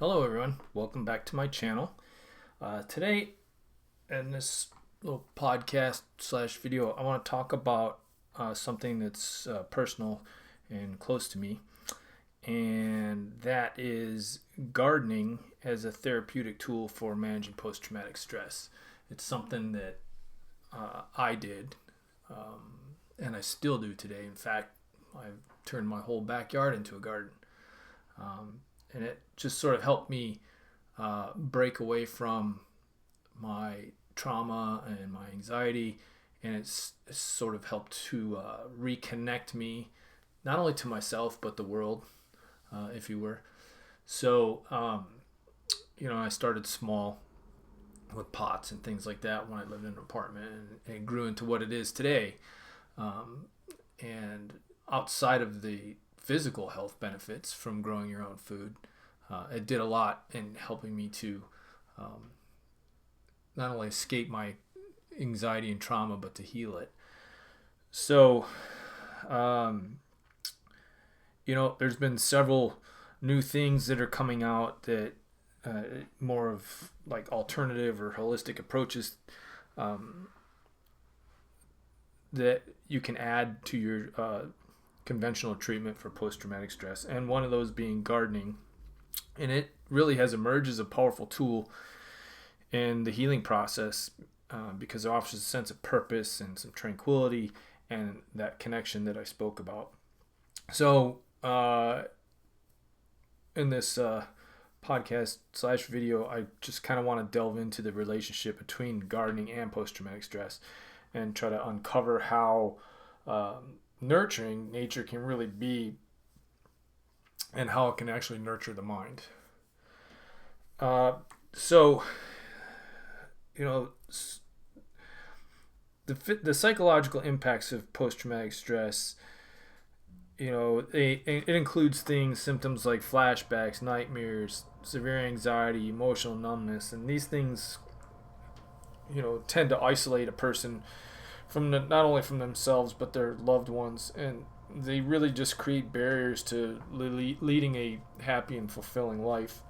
Hello everyone, welcome back to my channel. Today in this little podcast slash video, I want to talk about something that's personal and close to me, and that is gardening as a therapeutic tool for managing post-traumatic stress. It's something that I did, and I still do today. In fact, I've turned my whole backyard into a garden. And it just sort of helped me break away from my trauma and my anxiety, and it's sort of helped to reconnect me not only to myself but the world, if you were. So, I started small with pots and things like that when I lived in an apartment, and it grew into what it is today. And outside of the physical health benefits from growing your own food, it did a lot in helping me to not only escape my anxiety and trauma, but to heal it. So, there's been several new things that are coming out that more of like alternative or holistic approaches that you can add to your conventional treatment for post-traumatic stress, and one of those being gardening. And it really has emerged as a powerful tool in the healing process because it offers a sense of purpose and some tranquility and that connection that I spoke about. So in this podcast slash video, I just kind of want to delve into the relationship between gardening and post-traumatic stress and try to uncover how nurturing nature can really be and how it can actually nurture the mind. The psychological impacts of post-traumatic stress, it includes symptoms like flashbacks, nightmares, severe anxiety, emotional numbness, and these things, tend to isolate a person from not only from themselves but their loved ones, and they really just create barriers to leading a happy and fulfilling life.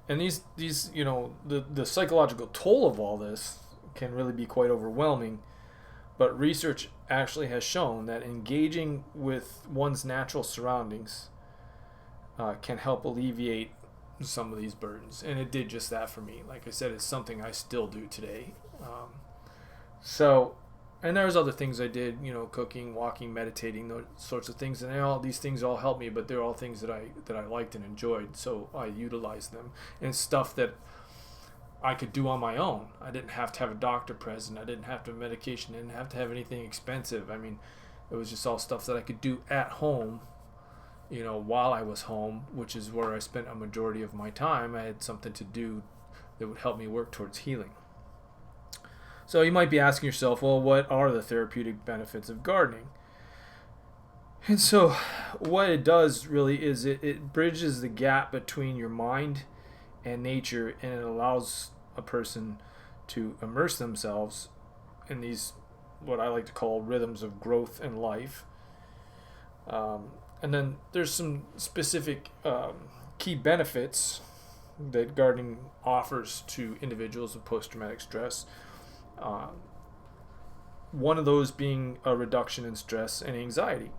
And these the psychological toll of all this can really be quite overwhelming, but research actually has shown that engaging with one's natural surroundings can help alleviate some of these burdens, and it did just that for me. Like I said, it's something I still do today. And there's other things I did, cooking, walking, meditating, those sorts of things, and these things all helped me. But they're all things that I liked and enjoyed, so I utilized them. And it's stuff that I could do on my own. I didn't have to have a doctor present. I didn't have to have medication. I didn't have to have anything expensive. I mean, it was just all stuff that I could do at home, while I was home, which is where I spent a majority of my time. I had something to do that would help me work towards healing. So you might be asking yourself, well, what are the therapeutic benefits of gardening? And so what it does really is it bridges the gap between your mind and nature, and it allows a person to immerse themselves in these, what I like to call, rhythms of growth and life. And then there's some specific key benefits that gardening offers to individuals with post-traumatic stress. One of those being a reduction in stress and anxiety.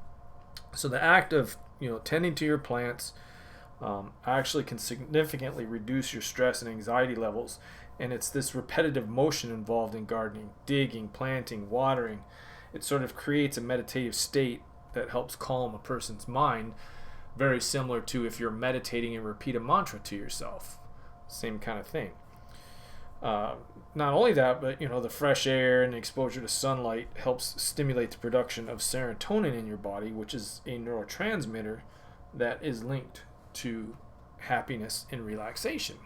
So the act of tending to your plants actually can significantly reduce your stress and anxiety levels, and it's this repetitive motion involved in gardening, digging, planting, watering. It sort of creates a meditative state that helps calm a person's mind, very similar to if you're meditating and repeat a mantra to yourself. Same kind of thing. Not only that, but the fresh air and the exposure to sunlight helps stimulate the production of serotonin in your body, which is a neurotransmitter that is linked to happiness and relaxation.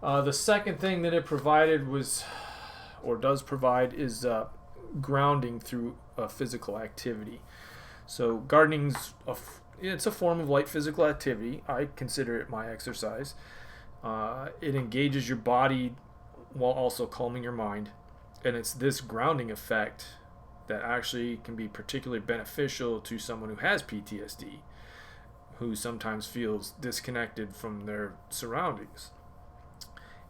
The second thing that it provided does provide is grounding through physical activity. So gardening's it's a form of light physical activity. I consider it my exercise. It engages your body while also calming your mind, and it's this grounding effect that actually can be particularly beneficial to someone who has PTSD, who sometimes feels disconnected from their surroundings.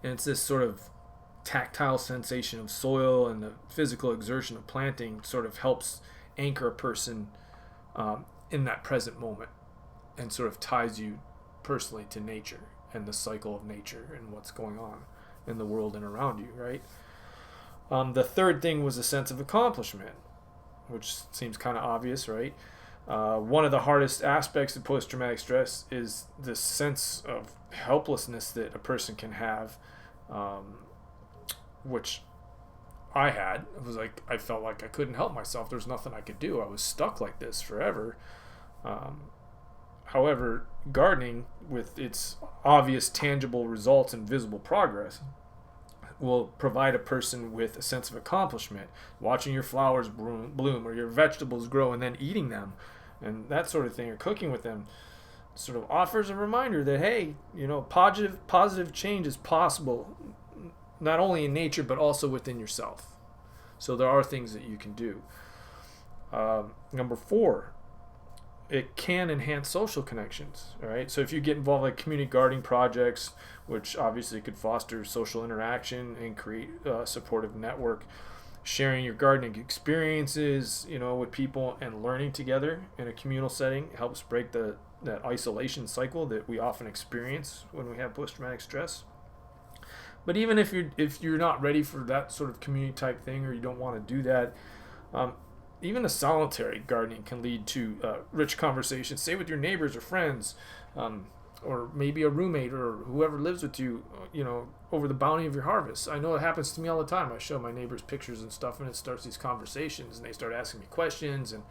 And it's this sort of tactile sensation of soil and the physical exertion of planting sort of helps anchor a person in that present moment, and sort of ties you personally to nature and the cycle of nature and what's going on in the world and around you, right? The third thing was a sense of accomplishment, which seems kind of obvious, right? One of the hardest aspects of post-traumatic stress is this sense of helplessness that a person can have, which I had. It was like I felt like I couldn't help myself. There was nothing I could do. I was stuck like this forever. However, gardening, with its obvious tangible results and visible progress, will provide a person with a sense of accomplishment. Watching your flowers bloom or your vegetables grow and then eating them and that sort of thing, or cooking with them, sort of offers a reminder that, hey, positive change is possible, not only in nature but also within yourself. So there are things that you can do. Number 4, it can enhance social connections. All right, so if you get involved in community gardening projects, which obviously could foster social interaction and create a supportive network, sharing your gardening experiences, with people and learning together in a communal setting helps break that isolation cycle that we often experience when we have post-traumatic stress. But even if you're not ready for that sort of community type thing, or you don't want to do that, even a solitary gardening can lead to rich conversations, say with your neighbors or friends, or maybe a roommate or whoever lives with you, over the bounty of your harvest. I know it happens to me all the time. I show my neighbors pictures and stuff, and it starts these conversations, and they start asking me questions, and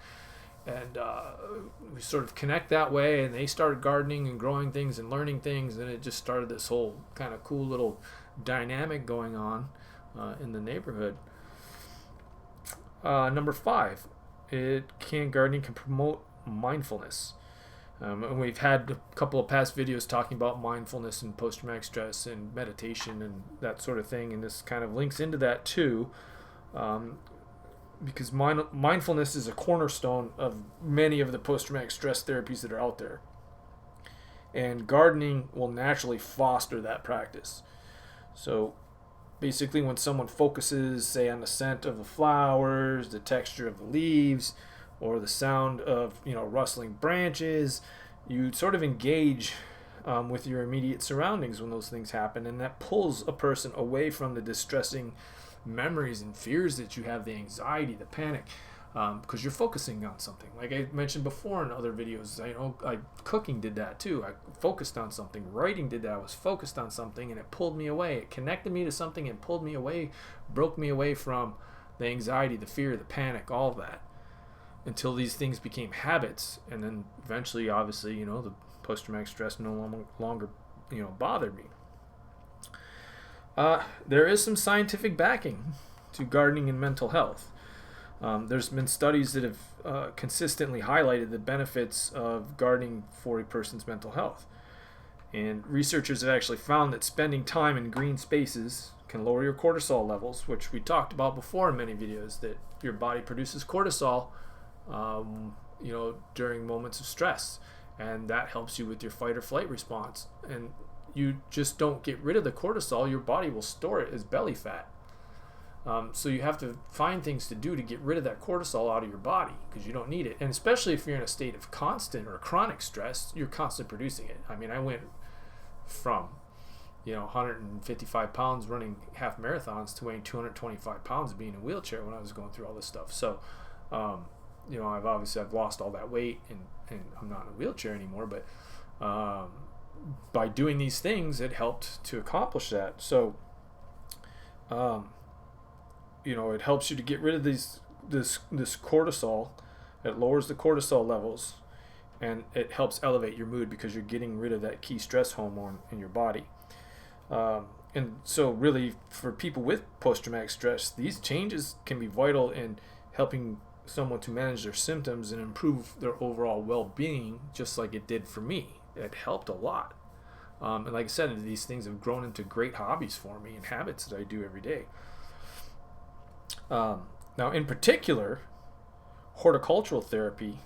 we sort of connect that way, and they started gardening and growing things and learning things, and it just started this whole kind of cool little dynamic going on in the neighborhood. Number 5, gardening can promote mindfulness. And we've had a couple of past videos talking about mindfulness and post-traumatic stress and meditation and that sort of thing, and this kind of links into that too, because mindfulness is a cornerstone of many of the post-traumatic stress therapies that are out there, and gardening will naturally foster that practice. So basically, when someone focuses, say, on the scent of the flowers, the texture of the leaves, or the sound of rustling branches, you sort of engage with your immediate surroundings when those things happen, and that pulls a person away from the distressing memories and fears that you have, the anxiety, the panic, because you're focusing on something. Like I mentioned before in other videos, cooking did that too. I focused on something. Writing did that. I was focused on something, and it pulled me away. It connected me to something and pulled me away, broke me away from the anxiety, the fear, the panic, all of that, until these things became habits. And then eventually, obviously, the post-traumatic stress no longer bothered me. There is some scientific backing to gardening and mental health. There's been studies that have consistently highlighted the benefits of gardening for a person's mental health. And researchers have actually found that spending time in green spaces can lower your cortisol levels, which we talked about before in many videos, that your body produces cortisol during moments of stress, and that helps you with your fight or flight response. And you just don't get rid of the cortisol, your body will store it as belly fat. So you have to find things to do to get rid of that cortisol out of your body, because you don't need it. And especially if you're in a state of constant or chronic stress, you're constantly producing it. I mean, I went from 155 pounds running half marathons to weighing 225 pounds and being in a wheelchair when I was going through all this stuff. So I've lost all that weight, and I'm not in a wheelchair anymore, but by doing these things, it helped to accomplish that. So it helps you to get rid of this cortisol. It lowers the cortisol levels, and it helps elevate your mood because you're getting rid of that key stress hormone in your body. And so really, for people with post-traumatic stress, these changes can be vital in helping someone to manage their symptoms and improve their overall well-being, just like it did for me. It helped a lot. And like I said, these things have grown into great hobbies for me and habits that I do every day. Now, in particular, horticultural therapy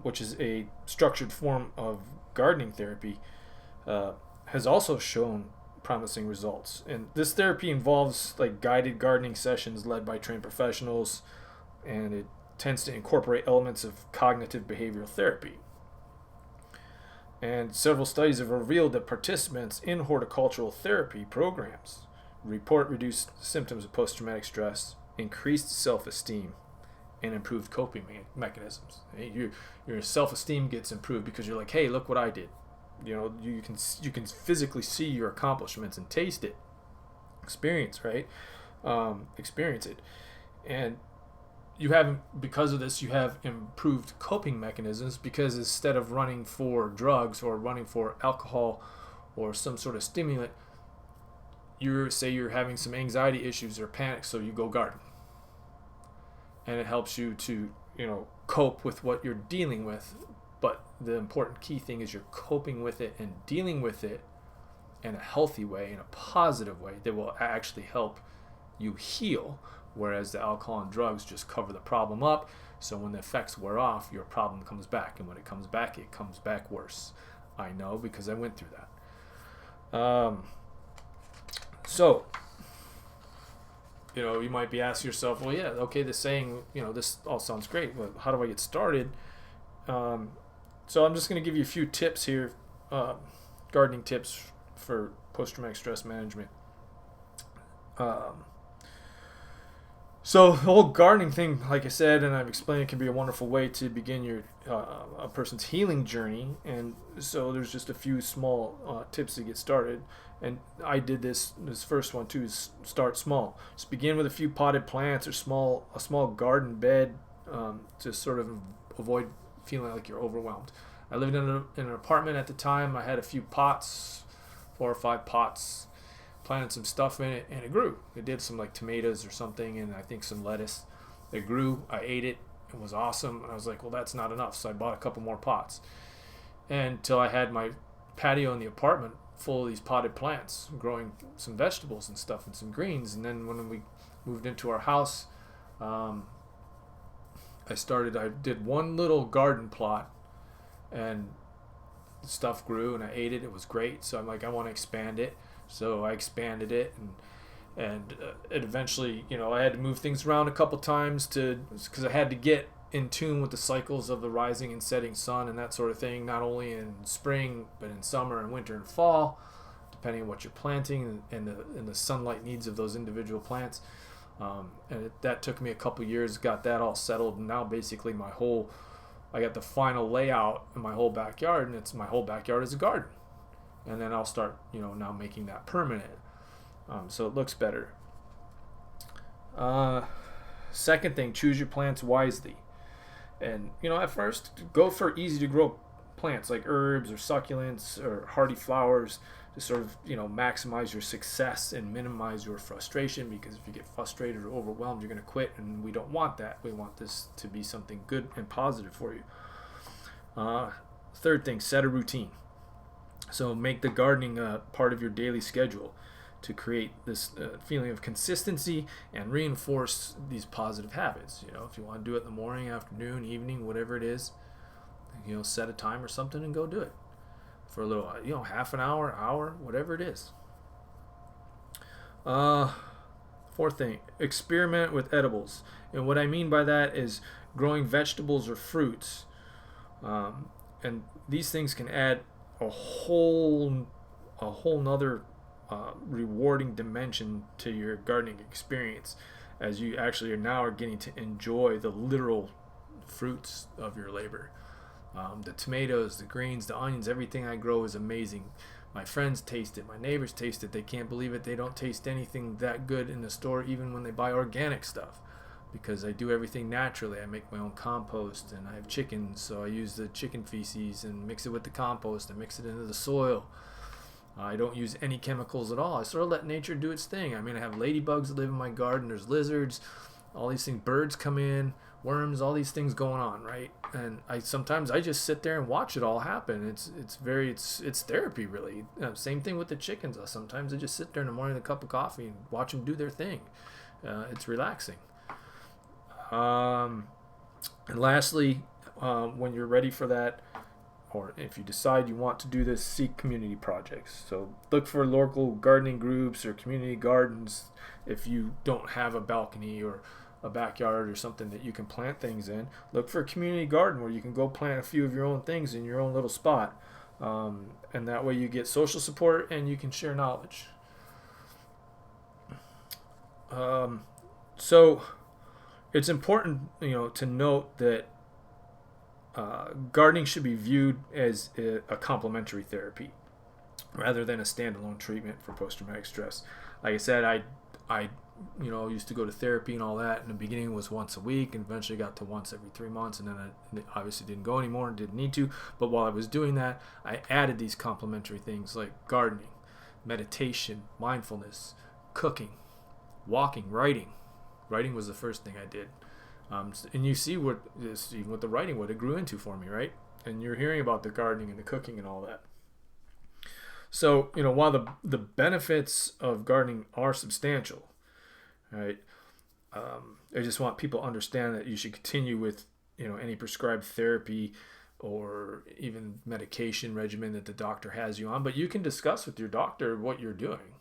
which is a structured form of gardening therapy, has also shown promising results. And this therapy involves like guided gardening sessions led by trained professionals, and it tends to incorporate elements of cognitive behavioral therapy. And several studies have revealed that participants in horticultural therapy programs report reduced symptoms of post-traumatic stress, increased self-esteem, and improved coping mechanisms. Your self-esteem gets improved because you're like, hey, look what I did. You can physically see your accomplishments and taste it, experience it, and because of this, you have improved coping mechanisms, because instead of running for drugs or running for alcohol or some sort of stimulant, you're having some anxiety issues or panic, so you go garden. And it helps you to, cope with what you're dealing with. But the important key thing is you're coping with it and dealing with it in a healthy way, in a positive way that will actually help you heal. Whereas the alcohol and drugs just cover the problem up. So when the effects wear off, your problem comes back. And when it comes back worse. I know, because I went through that. So, you might be asking yourself, well, yeah, okay, this saying, this all sounds great, but how do I get started? So I'm just going to give you a few tips here, gardening tips for post-traumatic stress management. So the whole gardening thing, like I said, and I've explained, it can be a wonderful way to begin a person's healing journey. And so there's just a few small tips to get started. And I did this first one too, is start small. Just begin with a few potted plants or a small garden bed, to sort of avoid feeling like you're overwhelmed. I lived in an apartment at the time. I had a few pots, 4 or 5 pots, planted some stuff in it, and it grew. It did some like tomatoes or something, and I think some lettuce. It grew. I ate it. It was awesome. And I was like, well, that's not enough. So I bought a couple more pots. Until I had my patio in the apartment full of these potted plants, growing some vegetables and stuff and some greens. And then when we moved into our house, I did one little garden plot, and stuff grew, and I ate it. It was great. So I'm like, I want to expand it. So I expanded it, and it eventually, I had to move things around a couple times because I had to get in tune with the cycles of the rising and setting sun and that sort of thing, not only in spring, but in summer and winter and fall, depending on what you're planting and the sunlight needs of those individual plants. That took me a couple years, got that all settled, and now basically I got the final layout in my whole backyard, and my whole backyard is a garden. And then I'll start, now making that permanent, so it looks better. Second thing, choose your plants wisely. And, at first, go for easy to grow plants like herbs or succulents or hardy flowers to sort of, maximize your success and minimize your frustration, because if you get frustrated or overwhelmed, you're going to quit, and we don't want that. We want this to be something good and positive for you. Third thing, set a routine. So make the gardening part of your daily schedule to create this feeling of consistency and reinforce these positive habits. If you want to do it in the morning, afternoon, evening, whatever it is, set a time or something and go do it for a little, half an hour, whatever it is. Fourth thing, experiment with edibles. And what I mean by that is growing vegetables or fruits. And these things can add a whole nother rewarding dimension to your gardening experience, as you actually are getting to enjoy the literal fruits of your labor. The tomatoes, the greens, the onions, everything I grow is amazing. My friends taste it, my neighbors taste it. They can't believe it. They don't taste anything that good in the store, even when they buy organic stuff, because I do everything naturally. I make my own compost, and I have chickens, so I use the chicken feces and mix it with the compost and mix it into the soil. I don't use any chemicals at all. I sort of let nature do its thing. I have ladybugs that live in my garden. There's lizards, all these things, birds come in, worms, all these things going on, right? And sometimes I just sit there and watch it all happen. It's therapy, really. Same thing with the chickens. Sometimes I just sit there in the morning with a cup of coffee and watch them do their thing. It's relaxing. And lastly, when you're ready for that, or if you decide you want to do this, seek community projects. So look for local gardening groups or community gardens. If you don't have a balcony or a backyard or something that you can plant things in, look for a community garden where you can go plant a few of your own things in your own little spot. And that way you get social support and you can share knowledge. So it's important, to note that gardening should be viewed as a complementary therapy rather than a standalone treatment for post-traumatic stress. Like I said, I used to go to therapy and all that. In the beginning it was once a week, and eventually got to once every 3 months, and then I obviously didn't go anymore and didn't need to. But while I was doing that, I added these complementary things like gardening, meditation, mindfulness, cooking, walking, writing. Writing was the first thing I did. And you see what this, even with the writing, what it grew into for me, right? And you're hearing about the gardening and the cooking and all that. So, while the benefits of gardening are substantial, right? I just want people to understand that you should continue with, any prescribed therapy or even medication regimen that the doctor has you on. But you can discuss with your doctor what you're doing.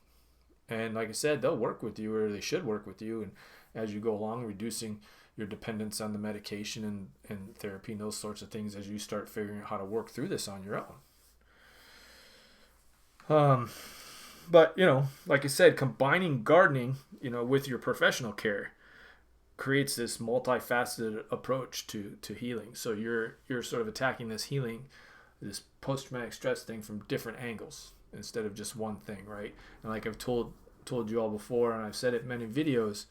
And like I said, they'll work with you, or they should work with you. And as you go along, reducing your dependence on the medication and therapy and those sorts of things as you start figuring out how to work through this on your own. But, like I said, combining gardening, with your professional care creates this multifaceted approach to healing. So you're sort of attacking this healing, this post-traumatic stress thing from different angles instead of just one thing, right? And like I've told you all before, and I've said it in many videos,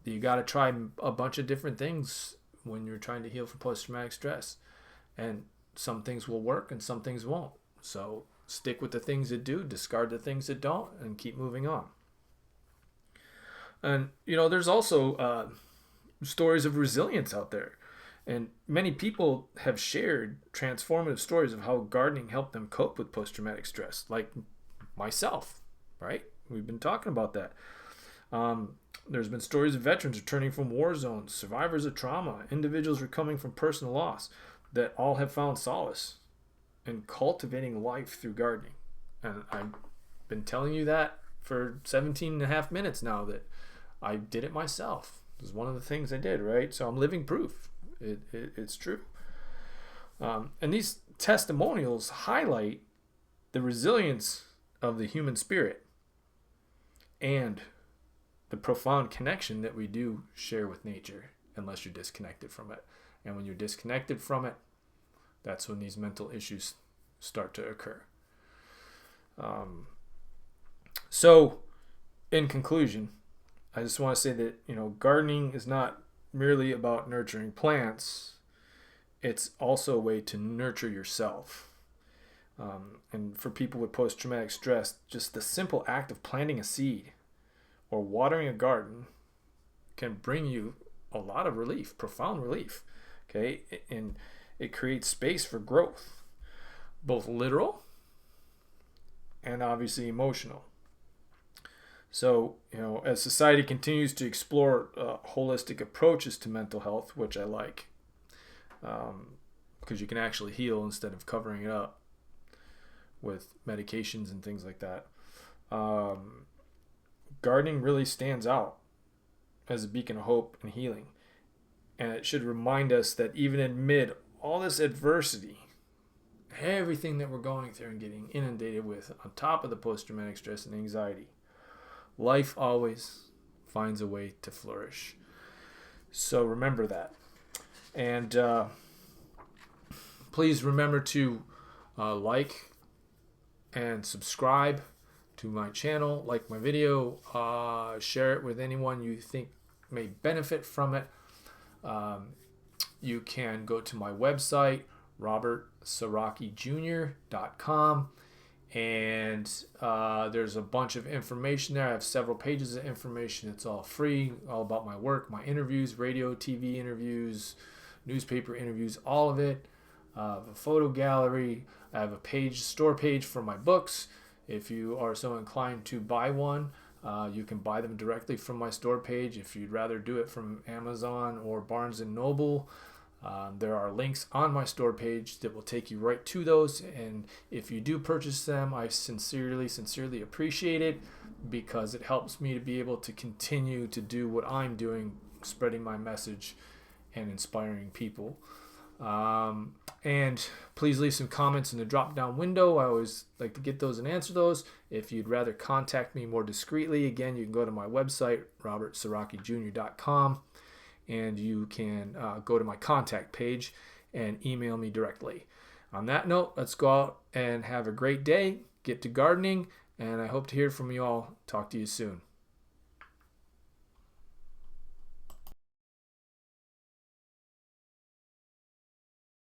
you got to try a bunch of different things when you're trying to heal from post-traumatic stress. And some things will work and some things won't. So stick with the things that do, discard the things that don't, and keep moving on. And, there's also stories of resilience out there. And many people have shared transformative stories of how gardening helped them cope with post-traumatic stress, like myself, right? We've been talking about that. There's been stories of veterans returning from war zones, survivors of trauma, individuals recovering from personal loss that all have found solace in cultivating life through gardening. And I've been telling you that for 17 and a half minutes now that I did it myself. It was one of the things I did, right? So I'm living proof. It's true. And these testimonials highlight the resilience of the human spirit and the profound connection that we do share with nature unless you're disconnected from it. And when you're disconnected from it, that's when these mental issues start to occur. So, in conclusion, I just want to say that, gardening is not merely about nurturing plants. It's also a way to nurture yourself. And for people with post-traumatic stress, just the simple act of planting a seed or watering a garden can bring you a lot of relief, profound relief. Okay, and it creates space for growth, both literal and obviously emotional. So, as society continues to explore holistic approaches to mental health, which I like, because you can actually heal instead of covering it up with medications and things like that. Gardening really stands out as a beacon of hope and healing. And it should remind us that even amid all this adversity, everything that we're going through and getting inundated with on top of the post-traumatic stress and anxiety, life always finds a way to flourish. So remember that. And please remember to like and subscribe to my channel, like my video, share it with anyone you think may benefit from it. You can go to my website, robertserockijr.com, and there's a bunch of information there. I have several pages of information. It's all free, all about my work, my interviews, radio, TV interviews, newspaper interviews, all of it. A photo gallery. I have a store page for my books. If you are so inclined to buy one, you can buy them directly from my store page. If you'd rather do it from Amazon or Barnes & Noble, There are links on my store page that will take you right to those. And if you do purchase them, I sincerely appreciate it, because it helps me to be able to continue to do what I'm doing, spreading my message and inspiring people. And please leave some comments in the drop down window. I always like to get those and answer those. If you'd rather contact me more discreetly, again, you can go to my website, robertserokkijr.com, and you can go to my contact page and email me directly. On that note, let's go out and have a great day, get to gardening, and I hope to hear from you all. Talk to you soon.